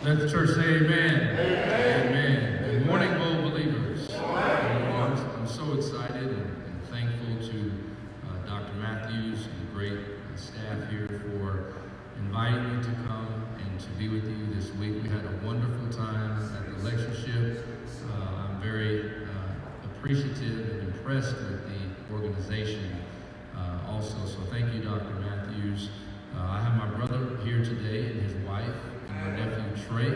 Let the church say amen. Amen. Good morning, Bold believers. I'm so excited and thankful to Dr. Matthews and the great staff here for inviting me to come and to be with you this week. We had a wonderful time at the lectureship. I'm very appreciative and impressed with the organization also. So thank you, Dr. Matthews. I have my brother here today and his wife and my nephew Trey.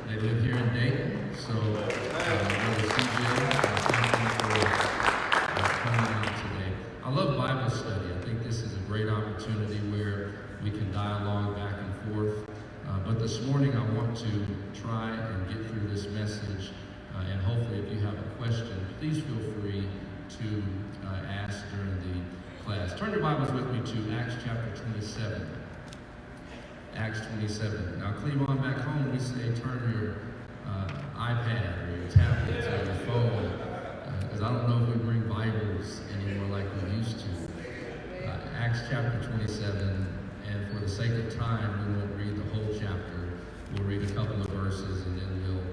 They live here in Dayton. So Brother CJ, thank you for coming out today. I love Bible study. I think this is a great opportunity where we can dialogue back and forth. But this morning I want to try and get through this message. And hopefully if you have a question, please feel free to ask during the class. Turn your Bibles with me to Acts chapter 27. Acts 27. Now, Cleveland, back home, we say turn your iPad or your tablet or your phone, because I don't know if we bring Bibles anymore like we used to. Acts chapter 27, and for the sake of time, we won't read the whole chapter. We'll read a couple of verses, and then we'll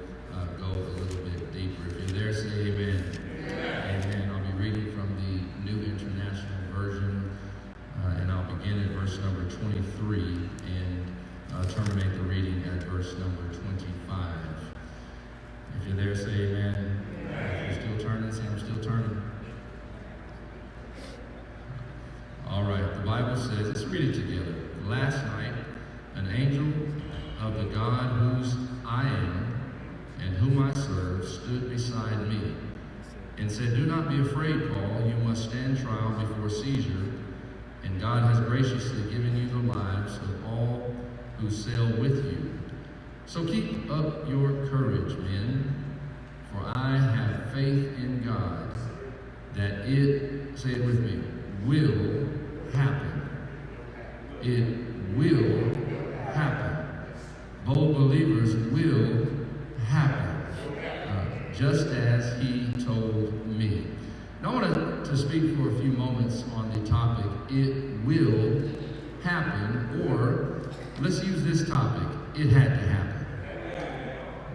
go a little bit deeper. If you're there, say amen. Amen. I'll be reading from the New International Version, and I'll begin at verse number 23 and terminate the reading at verse number 25. If you're there, say amen. If you're still turning, say I'm still turning. All right, the Bible says, let's read it together. Last night, an angel of the God whose I am and whom I serve stood beside me and said, "Do not be afraid, Paul. You must stand trial before Caesar, and God has graciously given you the lives of all who sail with you. So keep up your courage, men, for I have faith in God that it," say it with me, "will happen." It will happen. Bold believers will happen. Just as he told me. Now I want to speak for a few moments on the topic, it will happen, or let's use this topic, it had to happen.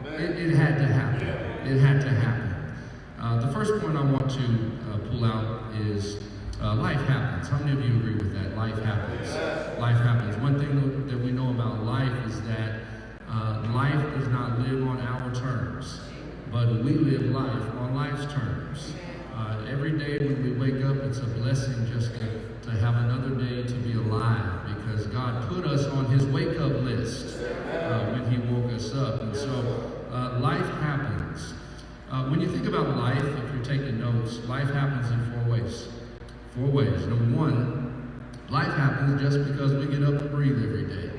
It had to happen. It had to happen. The first point I want to pull out is life happens. How many of you agree with that? Life happens. Life happens. One thing that we know about life is that life does not live on our terms, but we live life on life's terms. Every day when we wake up, it's a blessing just to have another day to be alive, because God put us on his wake-up list when he woke us up. And so life happens. When you think about life, if you're taking notes, life happens in four ways. Four ways. Number one, life happens just because we get up and breathe every day.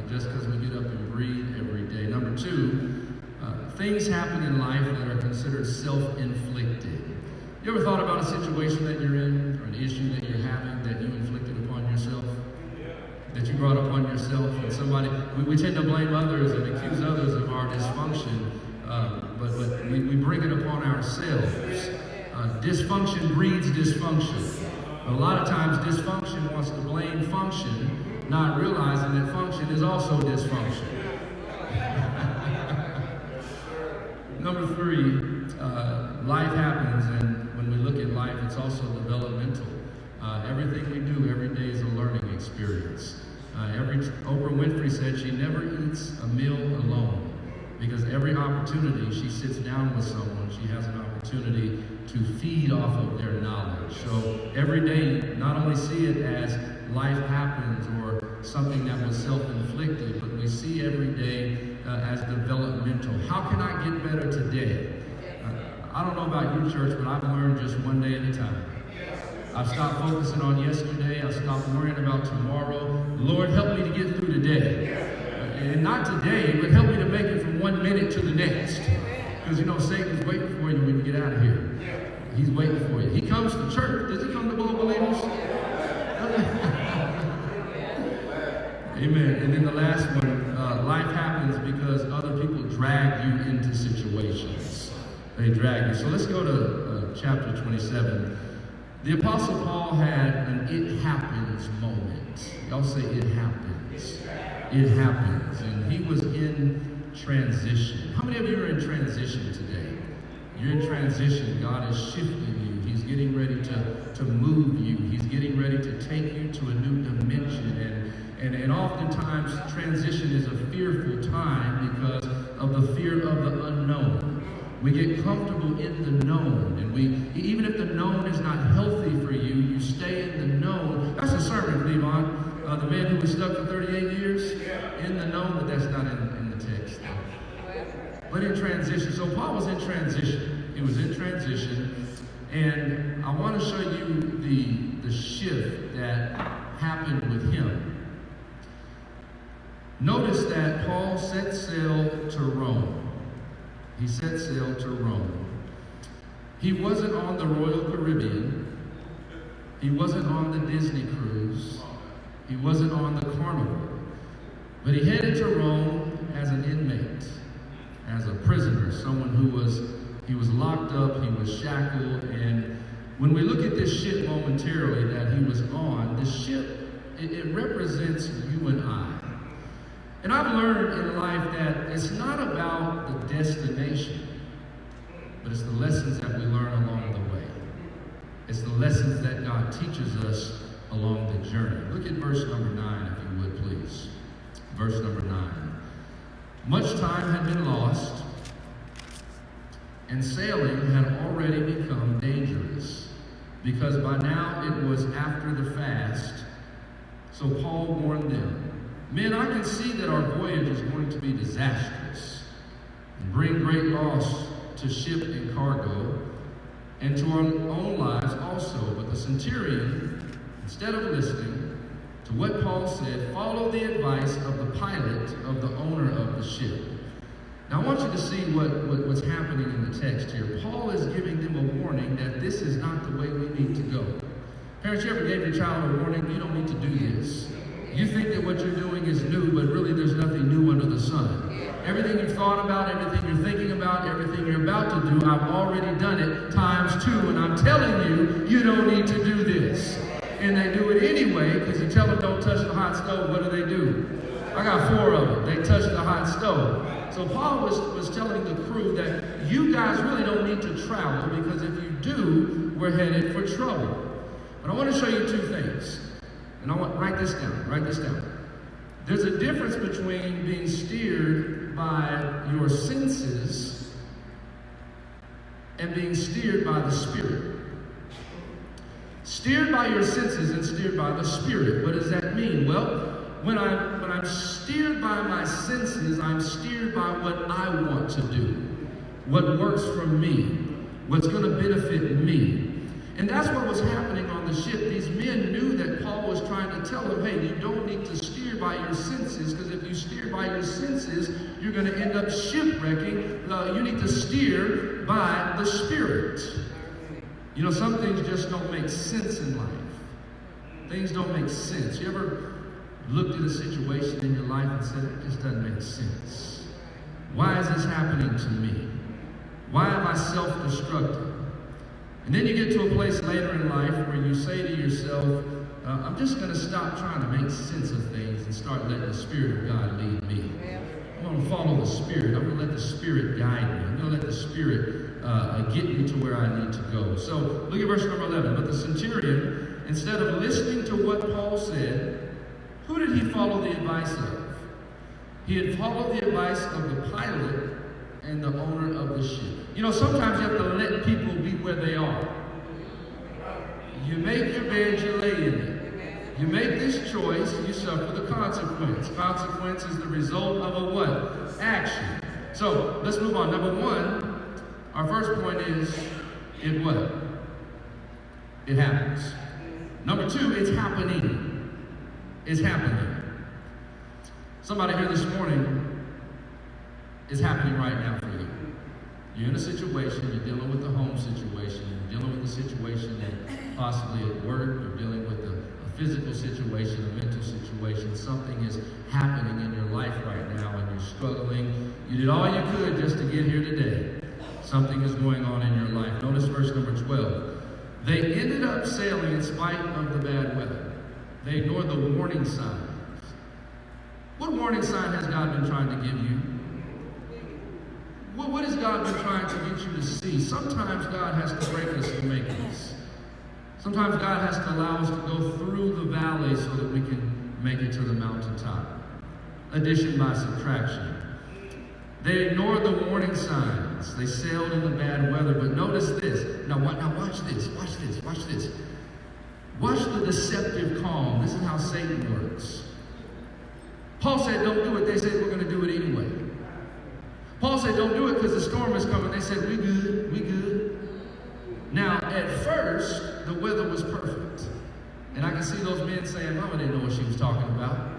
Just because we get up and breathe every day. Number two, things happen in life that are considered self-inflicted. You ever thought about a situation that you're in, or an issue that you're having that you inflicted upon yourself? That you brought upon yourself? And somebody, we tend to blame others and accuse others of our dysfunction, but we bring it upon ourselves. Dysfunction breeds dysfunction. A lot of times dysfunction wants to blame function, not realizing that function is also dysfunction. Number three, life happens, and when we look at life, it's also developmental. Everything we do every day is a learning experience. Oprah Winfrey said she never eats a meal alone, because every opportunity she sits down with someone, she has an opportunity to feed off of their knowledge. So every day, not only see it as life happens or something that was self-inflicted, but we see every day as developmental. How can I get better today? I don't know about you, church, but I've learned just one day at a time. I've stopped focusing on yesterday. I've stopped worrying about tomorrow. Lord, help me to get through today. And not today, but help me to make it from 1 minute to the next. Because you know, Satan's waiting for you when you get out of here. He's waiting for you. He comes to church. Does he come to Bold believers? Amen. And then the last one, life happens because other people drag you into situations. They drag you. So let's go to chapter 27. The Apostle Paul had an it happens moment. Y'all say it happens. It happens. And he was in transition. How many of you are in transition today? You're in transition. God is shifting you. He's getting ready to move you. He's getting ready to take you to a new dimension. And oftentimes, transition is a fearful time because of the fear of the unknown. We get comfortable in the known. And even if the known is not healthy for you, you stay in the known. That's a sermon, Levon. The man who was stuck for 38 years in the known, but that's not in the text. But in transition. So Paul was in transition. He was in transition. And I want to show you the shift that happened with him. Notice that Paul set sail to Rome. He set sail to Rome. He wasn't on the Royal Caribbean. He wasn't on the Disney cruise. He wasn't on the Carnival. But he headed to Rome as an inmate, as a prisoner, someone he was locked up, he was shackled. And when we look at this ship momentarily that he was on, the ship, it represents you and I. And I've learned in life that it's not about the destination, but it's the lessons that we learn along the way. It's the lessons that God teaches us along the journey. Look at verse number 9, if you would, please. Verse number 9. Much time had been lost, and sailing had already become dangerous, because by now it was after the fast. So Paul warned them, "Men, I can see that our voyage is going to be disastrous and bring great loss to ship and cargo, and to our own lives also." But the centurion, instead of listening to what Paul said, followed the advice of the pilot, of the owner of the ship. Now I want you to see what's happening in the text here. Paul is giving them a warning that this is not the way we need to go. Parents, you ever gave your child a warning? You don't need to do this. You think that what you're doing is new, but really there's nothing new under the sun. Everything you've thought about, everything you're thinking about, everything you're about to do, I've already done it times 2, and I'm telling you, you don't need to do this. And they do it anyway, because you tell them don't touch the hot stove. What do? I got 4 of them. They touch the hot stove. So Paul was telling the crew that you guys really don't need to travel, because if you do, we're headed for trouble. But I want to show you 2 things. And I want write this down. There's a difference between being steered by your senses and being steered by the Spirit. Steered by your senses and steered by the Spirit. What does that mean? Well, when I'm steered by my senses, I'm steered by what I want to do, what works for me, what's going to benefit me. And that's what was happening on the ship. These men knew that Paul was trying to tell them, hey, you don't need to steer by your senses, because if you steer by your senses, you're going to end up shipwrecking. You need to steer by the Spirit. You know, some things just don't make sense in life. Things don't make sense. You ever looked at a situation in your life and said, it just doesn't make sense? Why is this happening to me? Why am I self-destructive? And then you get to a place later in life where you say to yourself, I'm just going to stop trying to make sense of things and start letting the Spirit of God lead me. I'm going to follow the Spirit. I'm going to let the Spirit guide me. I'm going to let the Spirit get me to where I need to go. So look at verse number 11. But the centurion, instead of listening to what Paul said, who did he follow the advice of? He had followed the advice of the pilot and the owner of the ship. You know, sometimes you have to let people be where they are. You make your bed, you lay in it. You make this choice, you suffer the consequence. Consequence is the result of a what? Action. So, let's move on. Number 1, our first point is, it what? It happens. Number 2, it's happening. It's happening. Somebody here this morning, is happening right now for you. You're in a situation, you're dealing with the home situation, you're dealing with a situation that possibly at work, you're dealing with a physical situation, a mental situation. Something is happening in your life right now and you're struggling. You did all you could just to get here today. Something is going on in your life. Notice verse number 12. They ended up sailing in spite of the bad weather. They ignored the warning signs. What warning sign has God been trying to give you? What has God been trying to get you to see? Sometimes God has to break us to make us. Sometimes God has to allow us to go through the valley so that we can make it to the mountaintop. Addition by subtraction. They ignored the warning signs. They sailed in the bad weather. But notice this. Now watch this. Watch this. Watch this. Watch the deceptive calm. This is how Satan works. Paul said, don't do it. They said, we're going to do it anyway. Paul said, don't do it because the storm is coming. They said, we good. We good. Now, at first, the weather was perfect. And I can see those men saying, Mama didn't know what she was talking about.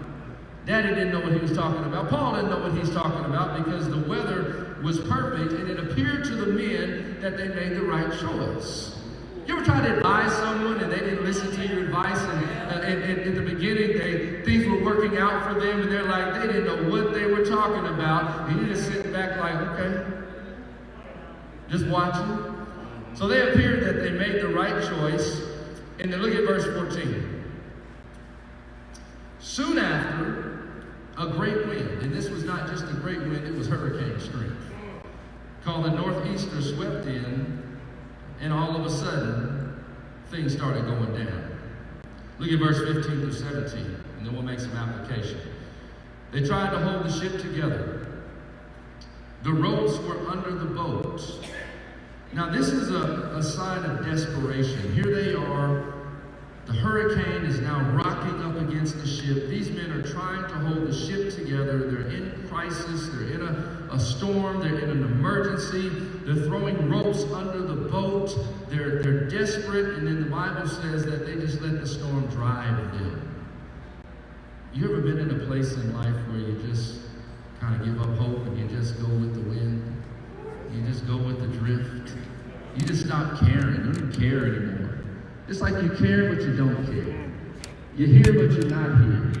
Daddy didn't know what he was talking about. Paul didn't know what he's talking about because the weather was perfect and it appeared to the men that they made the right choice. You ever tried to advise someone and they didn't listen to your advice and in the beginning things were working out for them and they're like, they didn't know what they were talking about and you're just sitting back like, okay, just watching. So they appeared that they made the right choice. And then look at verse 14. Soon after, a great wind, and this was not just a great wind, it was hurricane strength, called the northeaster swept in, and all of a sudden, things started going down. Look at verse 15 through 17, and then we'll make some application. They tried to hold the ship together. The ropes were under the boat. Now this is a sign of desperation. Here they are. The hurricane is now rocking up against the ship. These men are trying to hold the ship together. They're in crisis. They're in a storm. They're in an emergency. They're throwing ropes under the boat. They're desperate. And then the Bible says that they just let the storm drive them. You ever been in a place in life where you just kind of give up hope and you just go with the wind? You just go with the drift. You just stop caring. You don't even care anymore. It's like you care, but you don't care. You're here, but you're not here.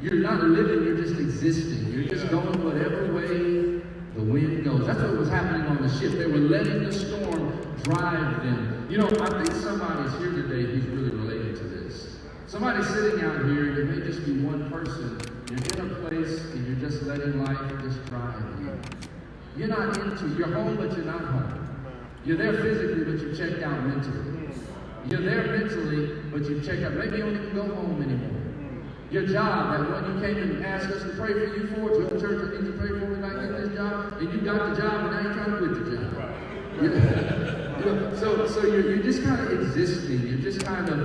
You're not living, you're just existing. You're just going whatever way the wind goes. That's what was happening on the ship. They were letting the storm drive them. You know, I think somebody's here today who's really related to this. Somebody's sitting out here, it may just be one person. You're in a place and you're just letting life just drive you. You're not you're home, but you're not home. You're there physically, but you've checked out mentally. You're there mentally, but you've checked out. Maybe you don't even go home anymore. Your job, that one you came and asked us to pray for you for, to the church that needs to pray for me like get this job, and you got the job, and now you're trying to quit the job. So you're just kind of existing. You're just kind of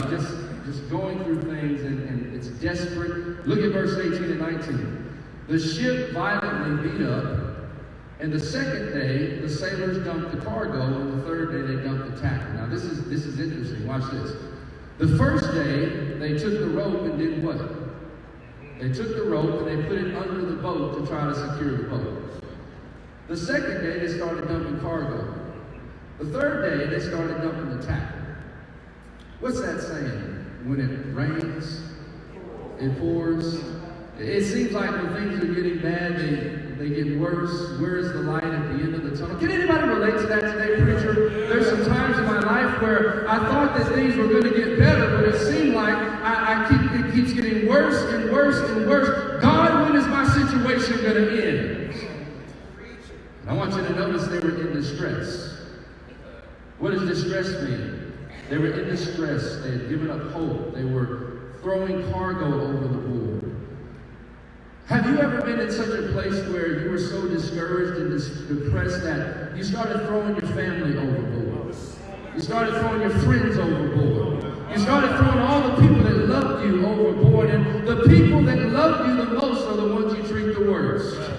just going through things, and it's desperate. Look at verse 18 and 19. The ship violently beat up. And the second day, the sailors dumped the cargo, and the third day they dumped the tackle. Now this is interesting. Watch this. The first day, they took the rope and did what? They took the rope and they put it under the boat to try to secure the boat. The second day, they started dumping cargo. The third day, they started dumping the tackle. What's that saying? When it rains, it pours. It seems like when things are getting bad, they get worse. Where is the light at the end of the tunnel? Can anybody relate to that today, preacher? There's some times in my life where I thought that things were going to get better, but it seemed like it keeps getting worse and worse and worse. God, when is my situation going to end? And I want you to notice they were in distress. What does distress mean? They were in distress. They had given up hope. They were throwing cargo over the board. Have you ever been in such a place where you were so discouraged and depressed that you started throwing your family overboard? You started throwing your friends overboard. You started throwing all the people that loved you overboard, and the people that loved you the most are the ones you treat the worst.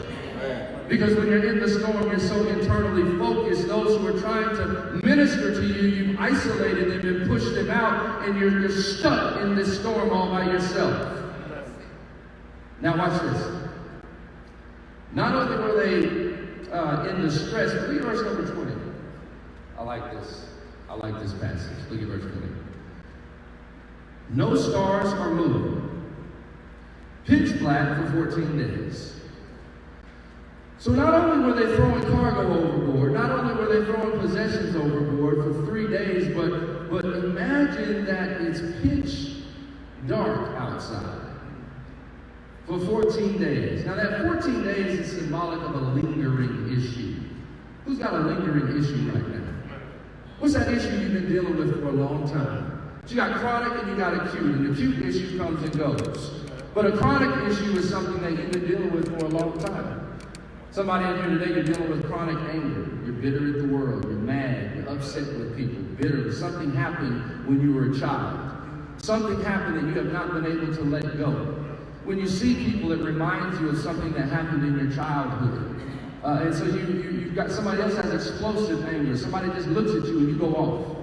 Because when you're in the storm, you're so internally focused. Those who are trying to minister to you, you've isolated them and pushed them out, and you're stuck in this storm all by yourself. Now watch this. Not only were they in distress, but look at verse number 20. I like this. I like this passage. Look at verse 20. No stars or moon. Pitch black for 14 days. So not only were they throwing cargo overboard, not only were they throwing possessions overboard for 3 days, but imagine that it's pitch dark outside. for 14 days. Now that 14 days is symbolic of a lingering issue. Who's got a lingering issue right now? What's that issue you've been dealing with for a long time? You got chronic and you got acute, and the acute issue comes and goes. But a chronic issue is something that you've been dealing with for a long time. Somebody in here today, you're dealing with chronic anger. You're bitter at the world. You're mad. You're upset with people. Bitter. Something happened when you were a child. Something happened that you have not been able to let go. When you see people, it reminds you of something that happened in your childhood. And so you've got somebody else has explosive anger. Somebody just looks at you and you go off.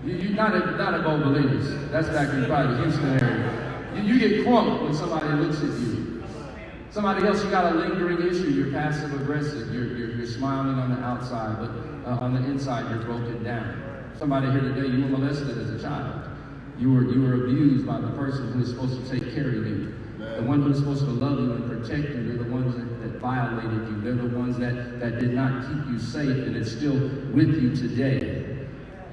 You're not a bold believers. That's back in probably the Houston area. You get crunk when somebody looks at you. Somebody else, you got a lingering issue. You're passive aggressive. You're smiling on the outside, but on the inside you're broken down. Somebody here today, you were molested as a child. You were abused by the person who is supposed to take care of you. The one who is supposed to love you and protect you. They're the ones that violated you. They're the ones that did not keep you safe, and it's still with you today.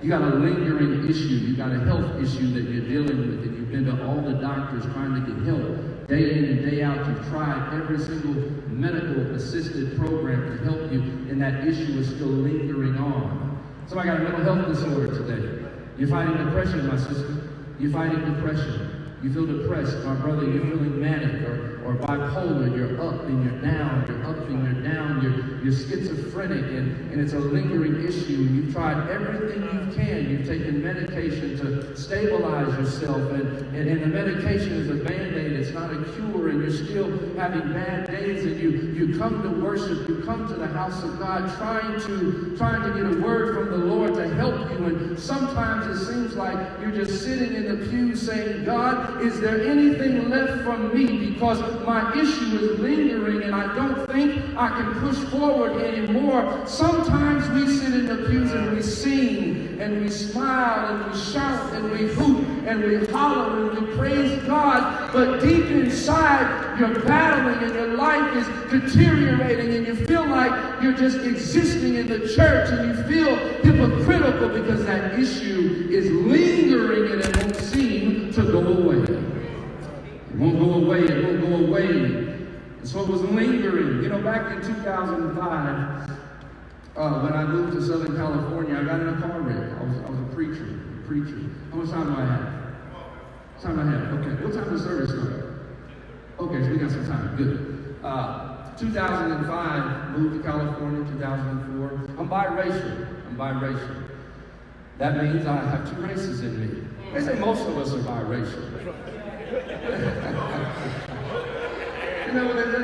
You got a lingering issue. You got a health issue that you're dealing with, and you've been to all the doctors trying to get help. Day in and day out, you've tried every single medical assisted program to help you, and that issue is still lingering on. Somebody got a mental health disorder today. You're fighting depression, my sister. You're fighting depression. You feel depressed, my brother. You're feeling manic or bipolar. You're up and you're down. You're up and you're down. You're schizophrenic, and it's a lingering issue. You've tried everything you can. You've taken medication to stabilize yourself, and the medication is a Band-Aid. It's not a cure, and you're still having bad days. And you come to worship. You come to the house of God, trying to get a word from the Lord to help you. And sometimes it seems like you're just sitting in the pew saying, God, is there anything left from me? Because my issue is lingering and I don't think I can push forward anymore. Sometimes we sit in the pews and we sing and we smile and we shout and we hoot and we holler and we praise God, but deep inside you're battling and your life is deteriorating and you feel like you're just existing in the church and you feel hypocritical because that issue is lingering and it won't seem to go away. It won't go away. It won't go away. And so it was lingering. You know, back in 2005, when I moved to Southern California, I got in a car wreck. I was a preacher. How much time do I have? Time I have. Okay. What time does service start? Okay, so we got some time. Good. 2005, moved to California. 2004. I'm biracial. That means I have two races in me. They say most of us are biracial. You know what they say?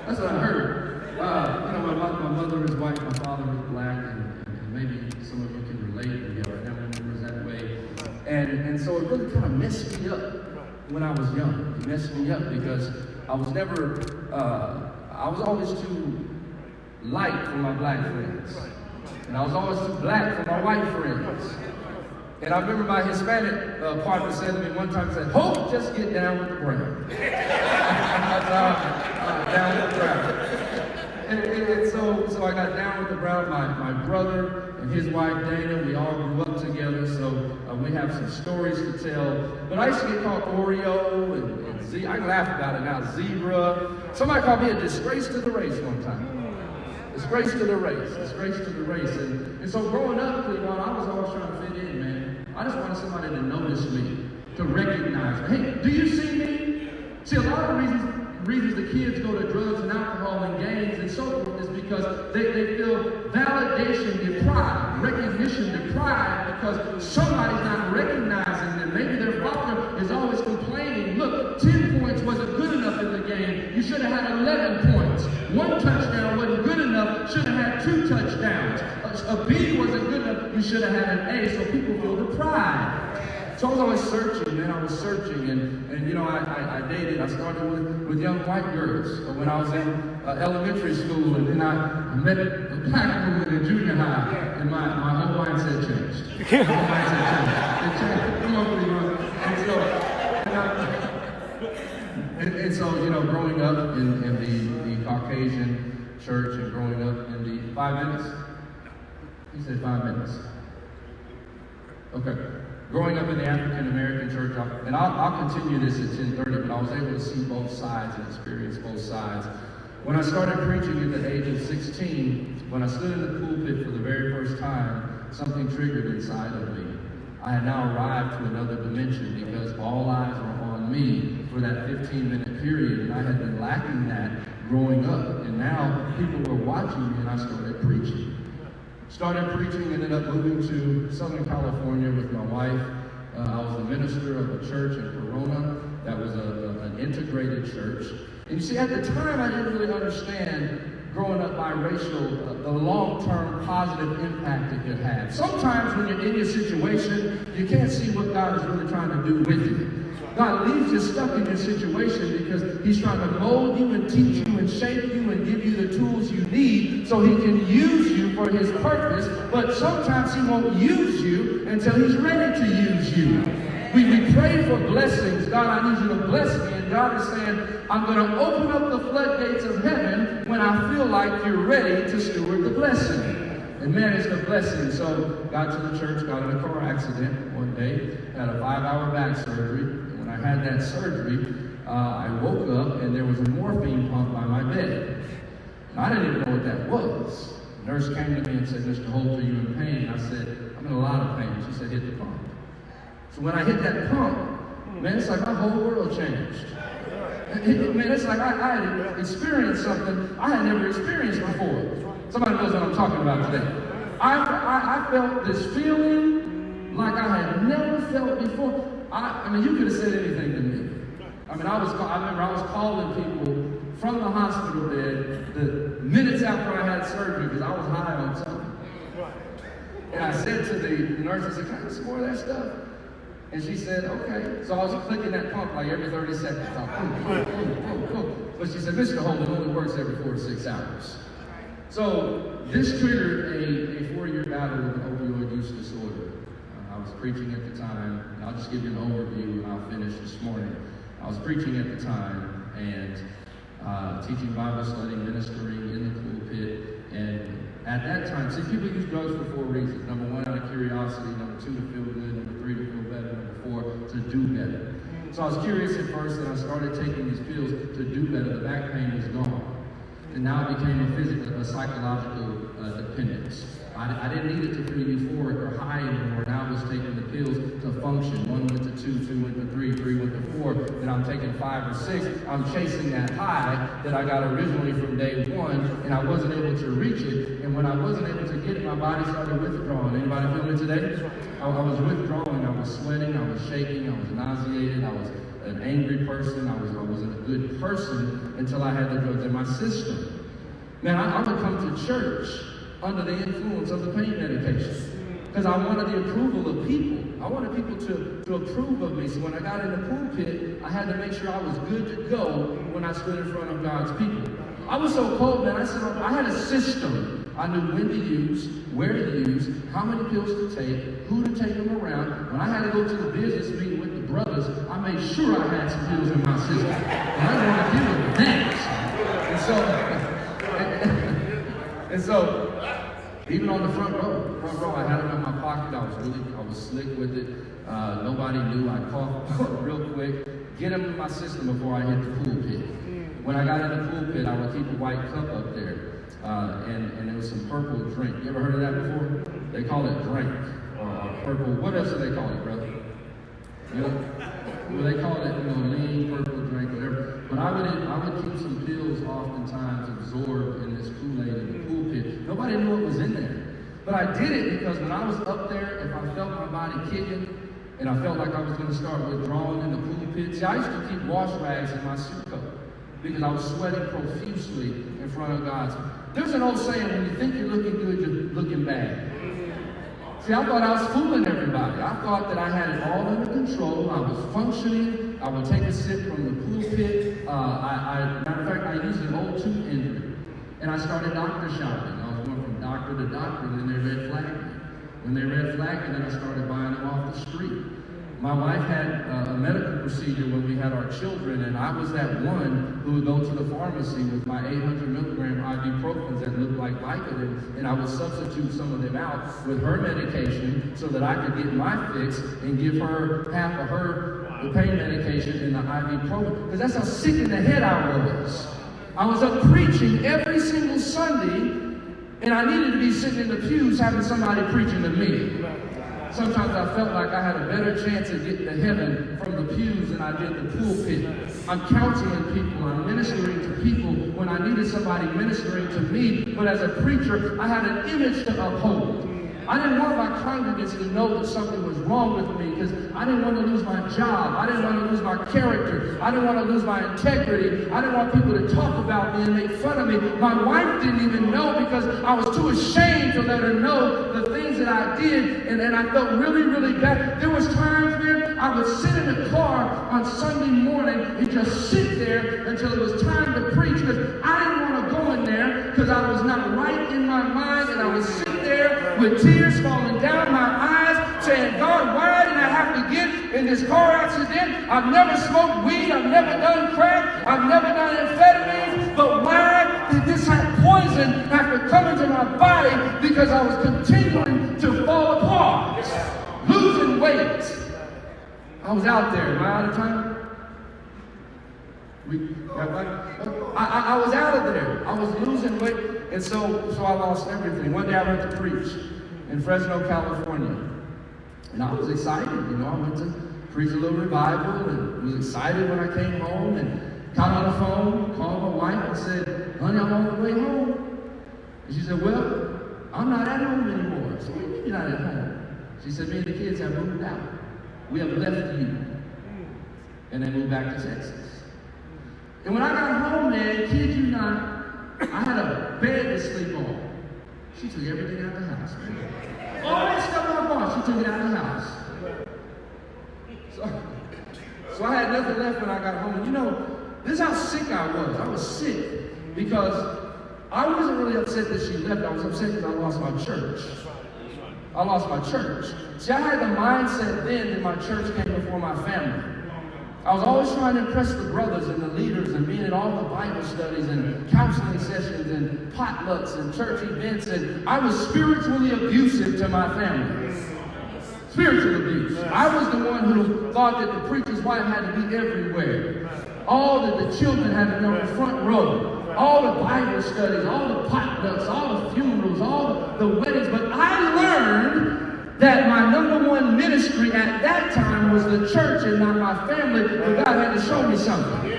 That's what I heard. You know, my mother is white, my father is black, and maybe some of you can relate. Maybe our family members that way. And so it really kind of messed me up when I was young. It messed me up because I was never, I was always too light for my black friends. And I was always too black for my white friends. And I remember my Hispanic partner said to me one time, said, Holt, just get down with the brown. Down with the brown. And so I got down with the brown. My brother and his wife, Dana, we all grew up together, so we have some stories to tell. But I used to get called Oreo and I can laugh about it now, zebra. Somebody called me a disgrace to the race one time. Disgrace to the race. And so growing up, I was always trying to fit in, man. I just wanted somebody to notice me, to recognize me. Hey, do you see me? See, a lot of reasons the kids go to drugs and alcohol and gangs and so forth is because they feel validation deprived, recognition deprived, because somebody's not recognizing them. Maybe their father is always complaining, look, 10 points wasn't good enough in the game. You should have had 11 points. One touchdown wasn't good enough. Should have had 2 touchdowns. A B wasn't good enough. You should have had an A. So people feel deprived. So I was always searching, man. I was searching, and you know, I dated. I started with young white girls when I was in elementary school, and then I met a black woman in junior high, and my whole mindset changed. It changed. Come on, please. And so, you know, growing up in the Caucasian church and growing up in the 5 minutes. He said 5 minutes. Okay. growing up in the African American church, and I'll continue this at 10:30, but I was able to see both sides and experience both sides. When I started preaching at the age of 16, when I stood in the pulpit for the very first time, something triggered inside of me. I had now arrived to another dimension because all eyes were on me for that 15-minute period, and I had been lacking that growing up. And now people were watching me, and I started preaching. Ended up moving to Southern California with my wife. I was the minister of a church in Corona that was an integrated church. And you see, at the time, I didn't really understand, growing up biracial, the long-term positive impact it could have. Sometimes when you're in your situation, you can't see what God is really trying to do with you. God leaves you stuck in your situation because he's trying to mold you and teach you and shape you and give you the tools you need so he can use you for his purpose. But sometimes he won't use you until he's ready to use you. We pray for blessings. God, I need you to bless me. And God is saying, I'm going to open up the floodgates of heaven when I feel like you're ready to steward the blessing. And manage the blessing. So got to the church, got in a car accident one day, had a 5-hour back surgery. And when I had that surgery, I woke up and there was a morphine pump by my bed. And I didn't even know what that was. The nurse came to me and said, Mr. Holt, are you in pain? I said, I'm in a lot of pain. She said, hit the pump. So when I hit that pump, man, it's like my whole world changed. Man, it's like I had experienced something I had never experienced before. Somebody knows what I'm talking about today. I felt this feeling like I had never felt before. I mean, you could have said anything to me. I mean, I remember I was calling people from the hospital bed the minutes after I had surgery because I was high on something. And I said to the nurse, I said, can I get some more of that stuff? And she said, okay. So I was clicking that pump like every 30 seconds. But she said, Mr. Holt, it only works every 4 to 6 hours. So this triggered a 4-year battle with an opioid use disorder. I was preaching at the time, and I'll just give you an overview and I'll finish this morning. I was preaching at the time and teaching Bible study, ministering in the pulpit, and at that time, see, people use drugs for 4 reasons. Number 1, out of curiosity. Number 2, to feel good. Number 3, to feel better. Number 4, to do better. So I was curious at first, and I started taking these pills to do better. The back pain was gone. And now it became a psychological dependence. I didn't need it to feel euphoric or high anymore. Now I was taking the pills to function. 1 went to 2, 2 went to 3, 3 went to 4. Then I'm taking 5 or 6. I'm chasing that high that I got originally from day 1, and I wasn't able to reach it. And when I wasn't able to get it, my body started withdrawing. Anybody feel me today? I was withdrawing. I was sweating. I was shaking. I was nauseated. I was an angry person. I wasn't a good person until I had the drugs in my system. Man, I would come to church under the influence of the pain medication because I wanted the approval of people. I wanted people to approve of me. So when I got in the pulpit, I had to make sure I was good to go when I stood in front of God's people. I was so cold, man. I had a system. I knew when to use, where to use, how many pills to take, who to take them around. When I had to go to the business meeting with the brothers, I made sure I had some pills in my system. And I didn't want to deal with that. And so, even on the front row, I had them in my pocket. I was slick with it. Nobody knew. I coughed real quick, get them in my system before I hit the pulpit. When I got in the pulpit, I would keep a white cup up there. And there was some purple drink. You ever heard of that before? They call it drink or purple. What else do they call it, brother? You know, well, they call it, lean purple drink, whatever. But I would keep some pills oftentimes absorbed in this Kool-Aid in the pulpit. Nobody knew what was in there. But I did it because when I was up there, if I felt my body kicking and I felt like I was going to start withdrawing in the pulpit, see, I used to keep wash rags in my suit coat because I was sweating profusely in front of God's. There's an old saying, when you think you're looking good, you're looking bad. See, I thought I was fooling everybody. I thought that I had it all under control. I was functioning. I would take a sip from the pulpit. Matter of fact, I used an old tooth injury. And I started doctor shopping. I was going from doctor to doctor, and then they red flagged me. When they red flagged me, then I started buying them off the street. My wife had a medical procedure when we had our children, and I was that one who would go to the pharmacy with my 800 milligram ibuprofen that looked like Vicodin, and I would substitute some of them out with her medication so that I could get my fix and give her half of her pain medication in the ibuprofen. Because that's how sick in the head I was. I was up preaching every single Sunday, and I needed to be sitting in the pews having somebody preaching to me. Sometimes I felt like I had a better chance of getting to heaven from the pews than I did the pulpit. I'm counseling people, I'm ministering to people when I needed somebody ministering to me. But as a preacher, I had an image to uphold. I didn't want my congregants to know that something was wrong with me because I didn't want to lose my job. I didn't want to lose my character. I didn't want to lose my integrity. I didn't want people to talk about me and make fun of me. My wife didn't even know because I was too ashamed to let her know the things that I did, and I felt really, really bad. There was times, man, I would sit in the car on Sunday morning and just sit there until it was time to preach because I didn't want to go in there because I was not right in my mind, and I would sit there with tears falling down my eyes saying, God, why did I have to get in this car accident? I've never smoked weed, I've never done crack, I've never done amphetamines, but why did this poison have to come into my body? Because I was continuing to fall apart, losing weight. I was out there. Am I out of time? I was out of there. I was losing weight, and so I lost everything. One day I went to preach in Fresno, California, and I was excited. You know, I went to preach a little revival, and was excited when I came home, and got on the phone, called my wife, and said, "Honey, I'm on the way home." And she said, "Well, I'm not at home anymore." So what do you mean you're not at home? She said, "Me and the kids have moved out. We have left you." And they moved back to Texas. And when I got home, man, kid you not, I had a bed to sleep on. She took everything out of the house, man. All that stuff I bought, she took it out of the house. So I had nothing left when I got home. And you know, this is how sick I was. I was sick because I wasn't really upset that she left. I was upset because I lost my church. I lost my church. See, I had the mindset then that my church came before my family. I was always trying to impress the brothers and the leaders and being at all the Bible studies and counseling sessions and potlucks and church events, and I was spiritually abusive to my family. Spiritual abuse. I was the one who thought that the preacher's wife had to be everywhere. All that the children had to know in the front row. All the Bible studies, all the potlucks, all the funerals, all the weddings. But I learned that my number one ministry at that time was the church and not my family, but God had to show me something.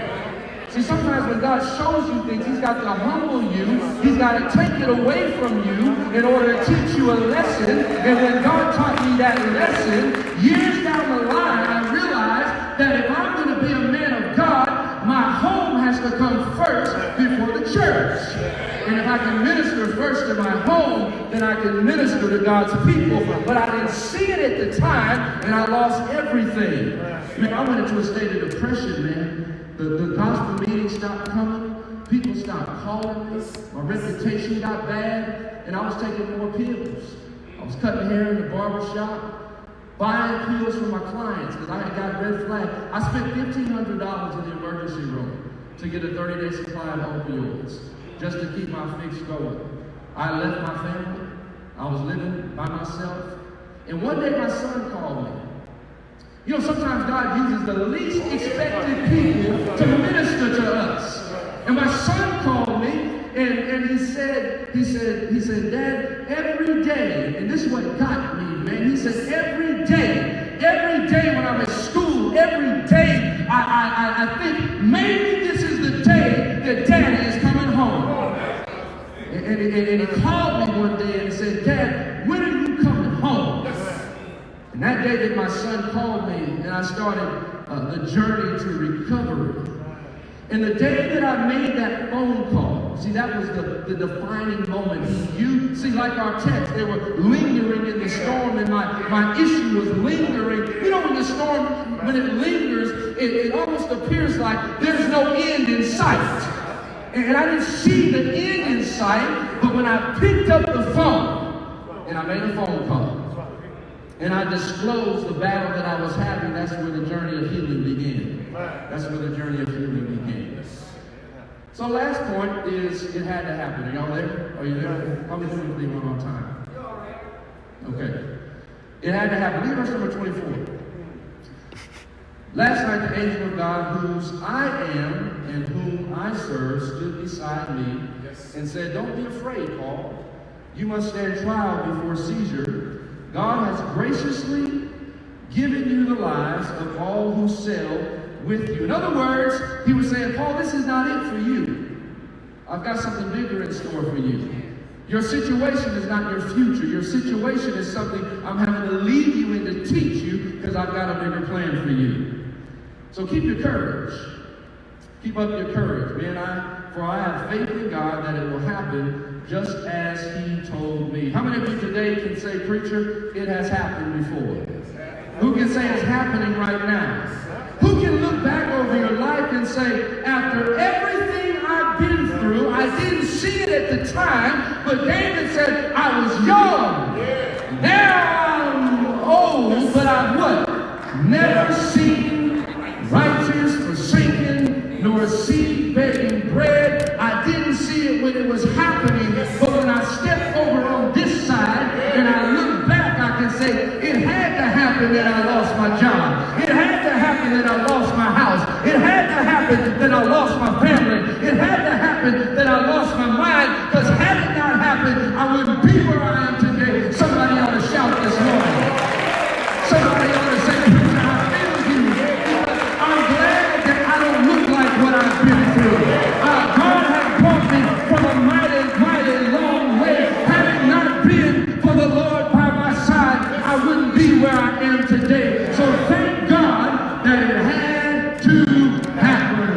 See, sometimes when God shows you things, He's got to humble you. He's got to take it away from you in order to teach you a lesson. And when God taught me that lesson, years down the line, I realized that if I'm going to be a man of God, my home has to come first before the church. And if I can minister first to my home, then I can minister to God's people. But I didn't see it at the time, and I lost everything. Man, I went into a state of depression, man. The gospel meetings stopped coming. People stopped calling me. My reputation got bad, and I was taking more pills. I was cutting hair in the barber shop, buying pills for my clients because I had got red flag. I spent $1,500 in the emergency room to get a 30-day supply of opioids just to keep my fix going. I left my family. I was living by myself. And one day my son called me. You know, sometimes God uses the least expected people to minister to us. And my son called me, and he said, Dad, every day, and this is what got me, man. He said, every day when I'm at school, every day, I think maybe this is the day that Daddy is coming home. And he called me one day and said, Dad, when are you coming home? And that day that my son called me, and I started the journey to recovery. And the day that I made that phone call, see, that was the defining moment. You see, like our text, they were lingering in the storm, and my issue was lingering. You know, when the storm, when it lingers, it almost appears like there's no end in sight. And I didn't see the end in sight, but when I picked up the phone, and I made a phone call, and I disclosed the battle that I was having, that's where the journey of healing began. That's where the journey of healing began. So last point is it had to happen. Are y'all there? Are you there? How many people leave on time? Okay. It had to happen. Leave verse number 24. Last night the angel of God, whose I am and whom I serve, stood beside me and said, don't be afraid, Paul. You must stand trial before Caesar. God has graciously given you the lives of all who sail with you. In other words, he was saying, Paul, this is not it for you. I've got something bigger in store for you. Your situation is not your future. Your situation is something I'm having to lead you in to teach you because I've got a bigger plan for you. So keep your courage. Keep up your courage. For I have faith in God that it will happen just as he told me. How many of you today can say, preacher, it has happened before? Who can say it's happening right now? Who can look back over your life and say, after everything I've been through, I didn't see it at the time, but David said, I was young. Now I'm old, but I've what? Never seen righteous forsaken, nor seed begging bread. I didn't see it when it was happening, but when I stepped over on this side and I look back, I can say, it had to happen that I lost my job. It had to happen that I lost my house. It had to happen that I lost my family. It had to happen that I lost my mind, because had it not happened, I wouldn't be where I am today. Somebody ought to shout this morning. Somebody ought to say, preacher, I feel you. I'm glad that I don't look like what I've been through. God has brought me from a mighty, mighty long way. Had it not been for the Lord by my side, I wouldn't be where I am today. So thank God that it had to happen.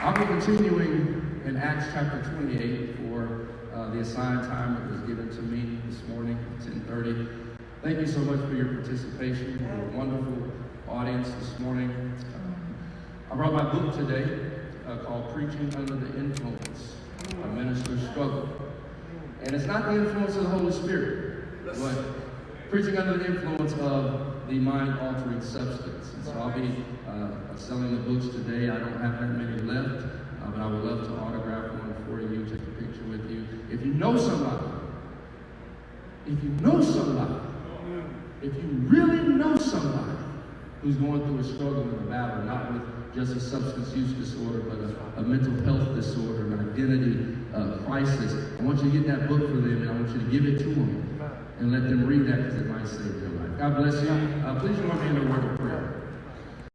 I'll be continuing in Acts chapter 28 for the assigned time that was given to me this morning at 10:30. Thank you so much for your participation. You're a wonderful audience this morning. I brought my book today called Preaching Under the Influence, A Minister's Struggle. And it's not the influence of the Holy Spirit, but preaching under the influence of the mind-altering substance. And so I'll be selling the books today. I don't have that many left, but I would love to autograph one for you, take a picture with you. If you know somebody, if you really know somebody who's going through a struggle and a battle, not with just a substance use disorder, but a mental health disorder, an identity crisis, I want you to get that book for them, and I want you to give it to them and let them read that, because it might save their life. God bless you. Please join me in a word of prayer.